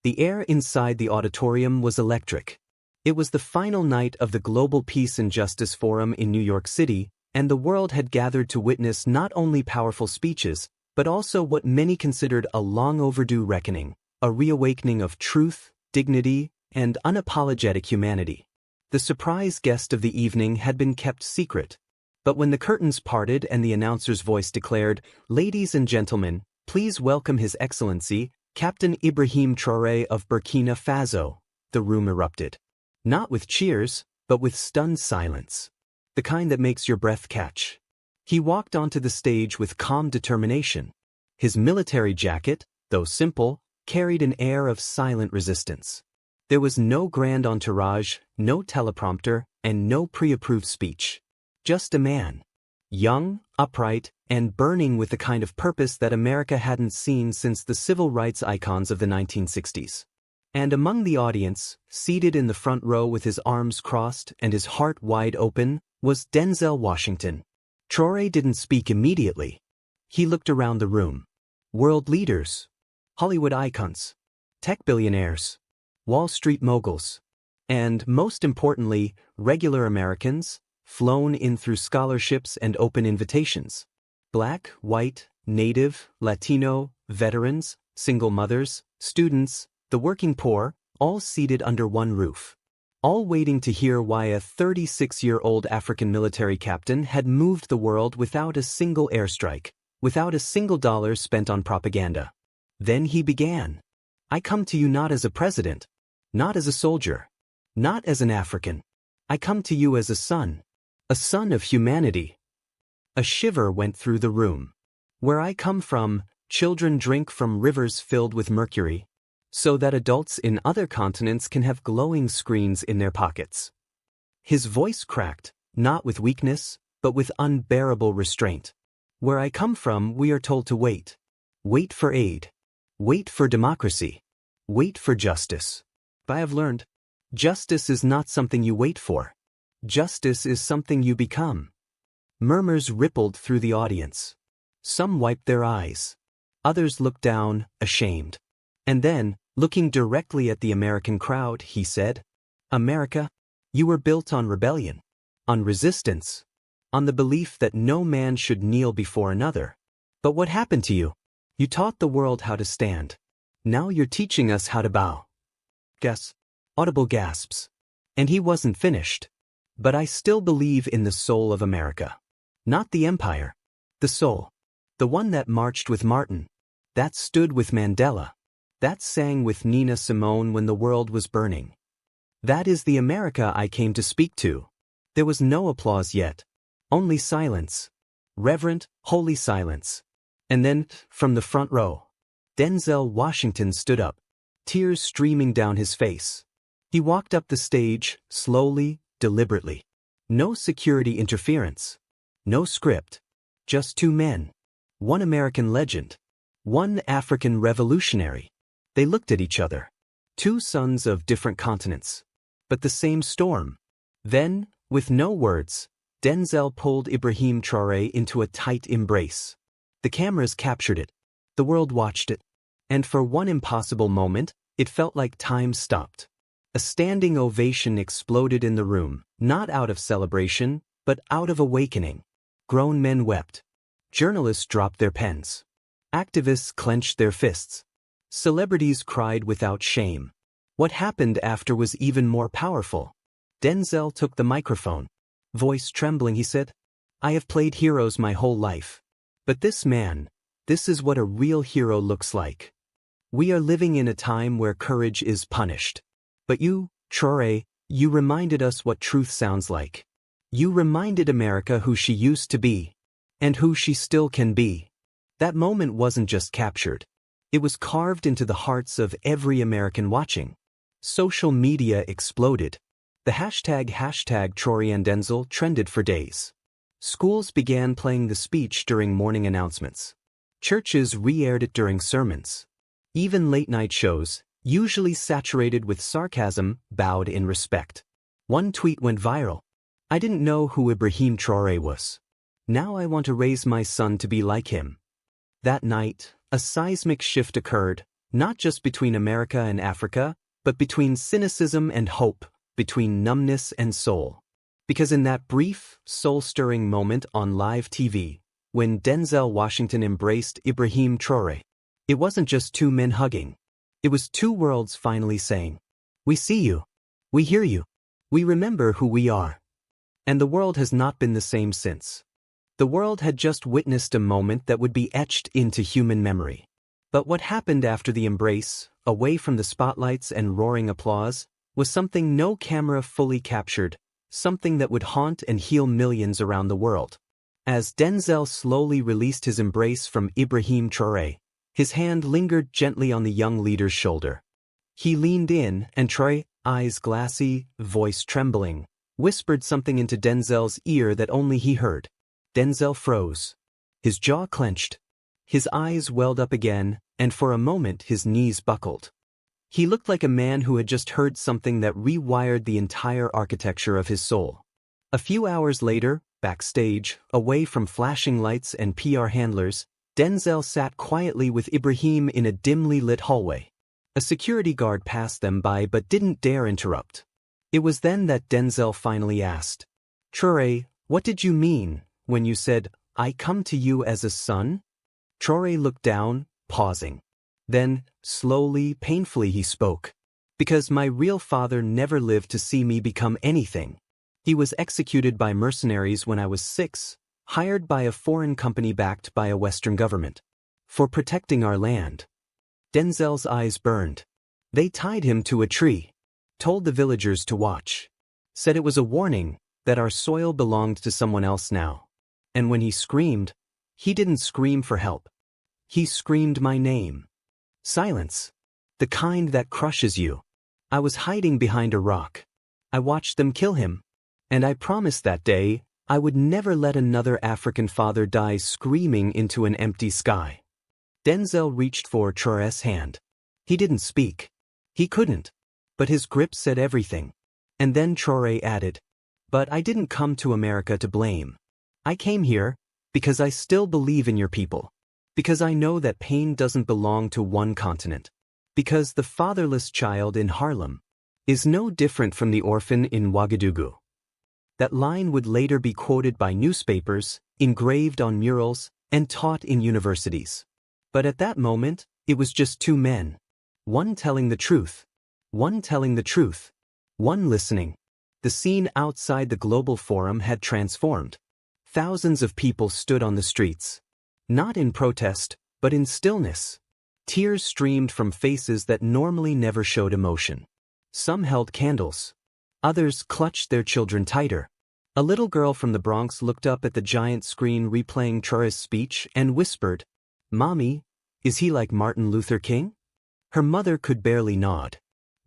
The air inside the auditorium was electric. It was the final night of the Global Peace and Justice Forum in New York City, and the world had gathered to witness not only powerful speeches, but also what many considered a long-overdue reckoning, a reawakening of truth, dignity, and unapologetic humanity. The surprise guest of the evening had been kept secret. But when the curtains parted and the announcer's voice declared, "Ladies and gentlemen, please welcome His Excellency, Captain Ibrahim Traoré of Burkina Faso," the room erupted. Not with cheers, but with stunned silence. The kind that makes your breath catch. He walked onto the stage with calm determination. His military jacket, though simple, carried an air of silent resistance. There was no grand entourage, no teleprompter, and no pre-approved speech. Just a man. Young, upright, and burning with the kind of purpose that America hadn't seen since the civil rights icons of the 1960s. And among the audience, seated in the front row with his arms crossed and his heart wide open, was Denzel Washington. Traoré didn't speak immediately. He looked around the room. World leaders, Hollywood icons, tech billionaires, Wall Street moguls, and, most importantly, regular Americans, flown in through scholarships and open invitations. Black, white, native, Latino, veterans, single mothers, students, the working poor, all seated under one roof. All waiting to hear why a 36-year-old African military captain had moved the world without a single airstrike, without a single dollar spent on propaganda. Then he began. "I come to you not as a president, not as a soldier, not as an African. I come to you as a son of humanity." A shiver went through the room. "Where I come from, children drink from rivers filled with mercury, so that adults in other continents can have glowing screens in their pockets." His voice cracked, not with weakness, but with unbearable restraint. "Where I come from, we are told to wait. Wait for aid. Wait for democracy. Wait for justice. I have learned, justice is not something you wait for. Justice is something you become." Murmurs rippled through the audience. Some wiped their eyes. Others looked down, ashamed. And then, looking directly at the American crowd, he said, "America, you were built on rebellion, on resistance, on the belief that no man should kneel before another. But what happened to you? You taught the world how to stand. Now you're teaching us how to bow." Audible gasps. And he wasn't finished. "But I still believe in the soul of America. Not the empire. The soul. The one that marched with Martin. That stood with Mandela. That sang with Nina Simone when the world was burning. That is the America I came to speak to." There was no applause yet. Only silence. Reverent, holy silence. And then, from the front row, Denzel Washington stood up, tears streaming down his face. He walked up the stage, slowly, deliberately. No security interference. No script. Just two men. One American legend. One African revolutionary. They looked at each other. Two sons of different continents. But the same storm. Then, with no words, Denzel pulled Ibrahim Traoré into a tight embrace. The cameras captured it. The world watched it. And for one impossible moment, it felt like time stopped. A standing ovation exploded in the room, not out of celebration, but out of awakening. Grown men wept. Journalists dropped their pens. Activists clenched their fists. Celebrities cried without shame. What happened after was even more powerful. Denzel took the microphone. Voice trembling, he said, "I have played heroes my whole life. But this man, this is what a real hero looks like. We are living in a time where courage is punished. But you, Traoré, you reminded us what truth sounds like. You reminded America who she used to be, and who she still can be." That moment wasn't just captured. It was carved into the hearts of every American watching. Social media exploded. The hashtag #TraoréandDenzel trended for days. Schools began playing the speech during morning announcements. Churches re-aired it during sermons. Even late-night shows, usually saturated with sarcasm, bowed in respect. One tweet went viral. "I didn't know who Ibrahim Traoré was. Now I want to raise my son to be like him." That night, a seismic shift occurred. Not just between America and Africa, but between cynicism and hope, between numbness and soul. Because in that brief, soul-stirring moment on live TV, when Denzel Washington embraced Ibrahim Traoré, it wasn't just two men hugging. It was two worlds finally saying, "We see you. We hear you. We remember who we are." And the world has not been the same since. The world had just witnessed a moment that would be etched into human memory. But what happened after the embrace, away from the spotlights and roaring applause, was something no camera fully captured, something that would haunt and heal millions around the world. As Denzel slowly released his embrace from Ibrahim Traoré, his hand lingered gently on the young leader's shoulder. He leaned in, and Traoré, eyes glassy, voice trembling, whispered something into Denzel's ear that only he heard. Denzel froze. His jaw clenched. His eyes welled up again, and for a moment his knees buckled. He looked like a man who had just heard something that rewired the entire architecture of his soul. A few hours later, backstage, away from flashing lights and PR handlers, Denzel sat quietly with Ibrahim in a dimly lit hallway. A security guard passed them by but didn't dare interrupt. It was then that Denzel finally asked, "Traoré, what did you mean when you said, 'I come to you as a son'?" Traoré looked down, pausing. Then, slowly, painfully he spoke. "Because my real father never lived to see me become anything. He was executed by mercenaries when I was 6, hired by a foreign company backed by a Western government. For protecting our land." Denzel's eyes burned. They tied him to a tree, told the villagers to watch, said it was a warning that our soil belonged to someone else now. And when he screamed, he didn't scream for help. He screamed my name. Silence. The kind that crushes you. I was hiding behind a rock. I watched them kill him. And I promised that day I would never let another African father die screaming into an empty sky. Denzel reached for Traoré's hand. He didn't speak. He couldn't. But his grip said everything. And then Traoré added, "But I didn't come to America to blame. I came here because I still believe in your people. Because I know that pain doesn't belong to one continent. Because the fatherless child in Harlem is no different from the orphan in Ouagadougou." That line would later be quoted by newspapers, engraved on murals, and taught in universities. But at that moment, it was just two men. One telling the truth. One telling the truth. One listening. The scene outside the Global Forum had transformed. Thousands of people stood on the streets. Not in protest, but in stillness. Tears streamed from faces that normally never showed emotion. Some held candles. Others clutched their children tighter. A little girl from the Bronx looked up at the giant screen replaying Traoré's speech and whispered, "Mommy, is he like Martin Luther King?" Her mother could barely nod.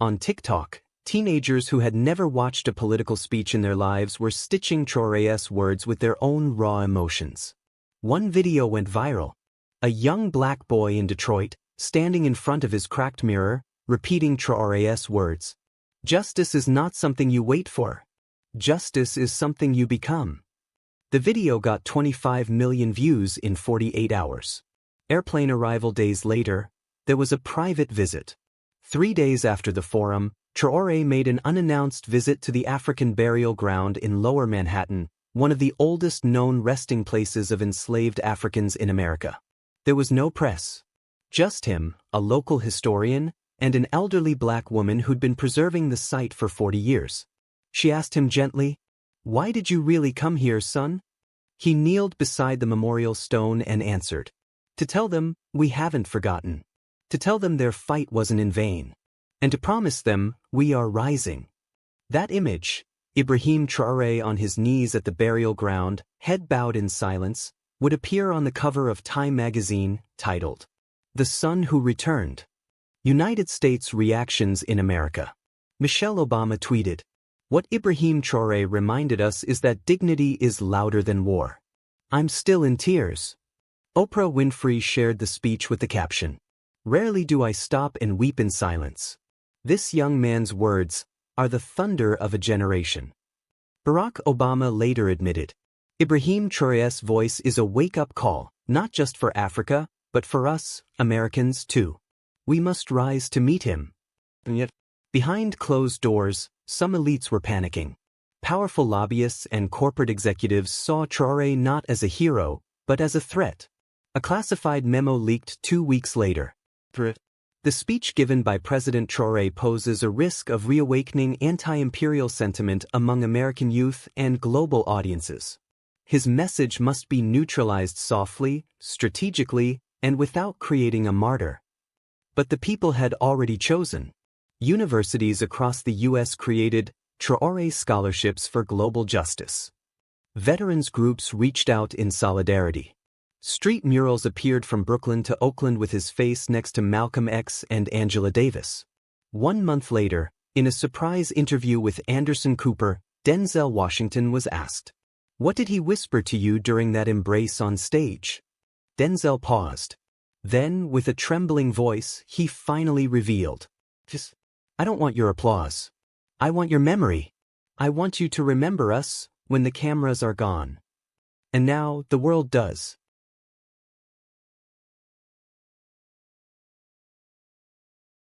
On TikTok, teenagers who had never watched a political speech in their lives were stitching Traoré's words with their own raw emotions. One video went viral. A young black boy in Detroit, standing in front of his cracked mirror, repeating Traoré's words. "Justice is not something you wait for. Justice is something you become." The video got 25 million views in 48 hours. Airplane arrival days later, there was a private visit. 3 days after the forum, Traoré made an unannounced visit to the African burial ground in Lower Manhattan, one of the oldest known resting places of enslaved Africans in America. There was no press. Just him, a local historian, and an elderly black woman who'd been preserving the site for 40 years. She asked him gently, "Why did you really come here, son?" He kneeled beside the memorial stone and answered, "To tell them we haven't forgotten. To tell them their fight wasn't in vain. And to promise them we are rising." That image, Ibrahim Traoré on his knees at the burial ground, head bowed in silence, would appear on the cover of Time magazine, titled, "The Son Who Returned." United States reactions in America. Michelle Obama tweeted, "What Ibrahim Traoré reminded us is that dignity is louder than war. I'm still in tears." Oprah Winfrey shared the speech with the caption, "Rarely do I stop and weep in silence. This young man's words are the thunder of a generation." Barack Obama later admitted, "Ibrahim Traoré's voice is a wake-up call, not just for Africa, but for us, Americans too. We must rise to meet him. And yet, behind closed doors, some elites were panicking. Powerful lobbyists and corporate executives saw Traoré not as a hero, but as a threat. A classified memo leaked 2 weeks later. The speech given by President Traoré poses a risk of reawakening anti-imperial sentiment among American youth and global audiences. His message must be neutralized softly, strategically, and without creating a martyr. But the people had already chosen. Universities across the U.S. created Traoré scholarships for global justice. Veterans groups reached out in solidarity. Street murals appeared from Brooklyn to Oakland with his face next to Malcolm X and Angela Davis. 1 month later, in a surprise interview with Anderson Cooper, Denzel Washington was asked, "What did he whisper to you during that embrace on stage?" Denzel paused. Then, with a trembling voice, he finally revealed, "I don't want your applause. I want your memory. I want you to remember us when the cameras are gone." And now the world does.